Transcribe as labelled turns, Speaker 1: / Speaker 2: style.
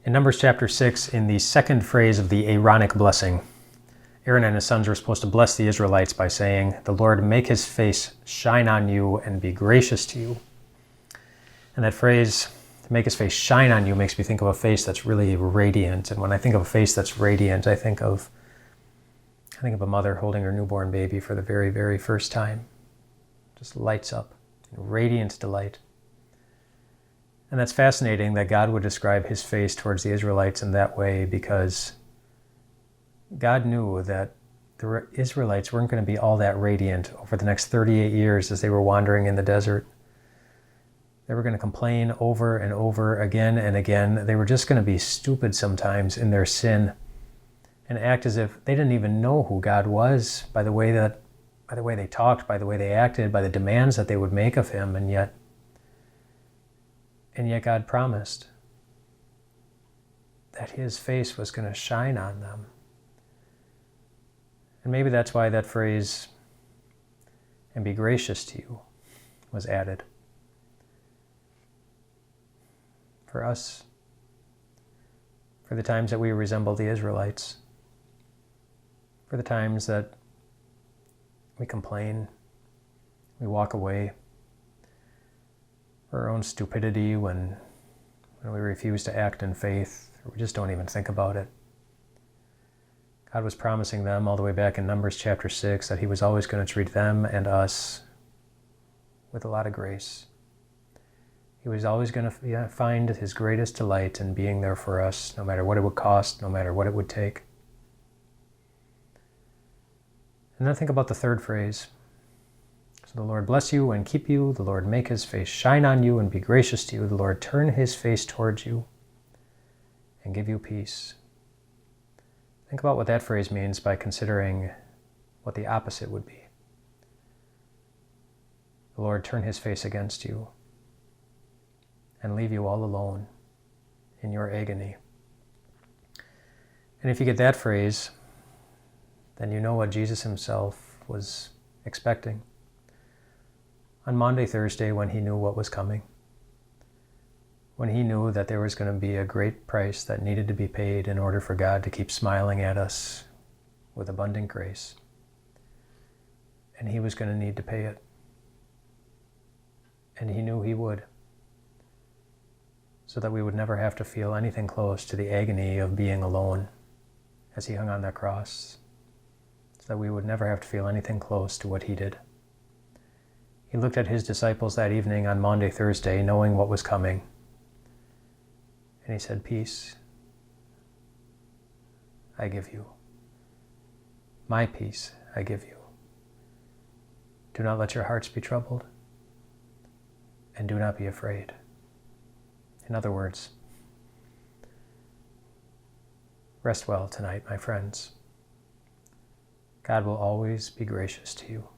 Speaker 1: In Numbers chapter 6, in the second phrase of the Aaronic blessing, Aaron and his sons were supposed to bless the Israelites by saying, "The Lord make his face shine on you and be gracious to you." And that phrase, "to make his face shine on you," makes me think of a face that's really radiant. And when I think of a face that's radiant, I think of a mother holding her newborn baby for the very, very first time. Just lights up in radiant delight. And that's fascinating that God would describe his face towards the Israelites in that way, because God knew that the Israelites weren't going to be all that radiant over the next 38 years as they were wandering in the desert. They were going to complain over and over again and again. They were just going to be stupid sometimes in their sin and act as if they didn't even know who God was by the way they talked, by the way they acted, by the demands that they would make of him. And yet God promised that his face was going to shine on them. And maybe that's why that phrase, "and be gracious to you," was added. For us, for the times that we resemble the Israelites, for the times that we complain, we walk away, for our own stupidity when we refuse to act in faith, or we just don't even think about it. God was promising them all the way back in Numbers chapter 6 that he was always going to treat them and us with a lot of grace. He was always going to find his greatest delight in being there for us, no matter what it would cost, no matter what it would take. And then think about the third phrase. So the Lord bless you and keep you. The Lord make his face shine on you and be gracious to you. The Lord turn his face towards you and give you peace. Think about what that phrase means by considering what the opposite would be. The Lord turn his face against you and leave you all alone in your agony. And if you get that phrase, then you know what Jesus himself was expecting on Maundy, Thursday, when he knew what was coming, when he knew that there was going to be a great price that needed to be paid in order for God to keep smiling at us with abundant grace. And he was going to need to pay it. And he knew he would, so that we would never have to feel anything close to the agony of being alone as he hung on that cross, so that we would never have to feel anything close to what he did. He looked at his disciples that evening on Maundy, Thursday, knowing what was coming. And he said, "Peace I give you. My peace I give you. Do not let your hearts be troubled, and do not be afraid." In other words, rest well tonight, my friends. God will always be gracious to you.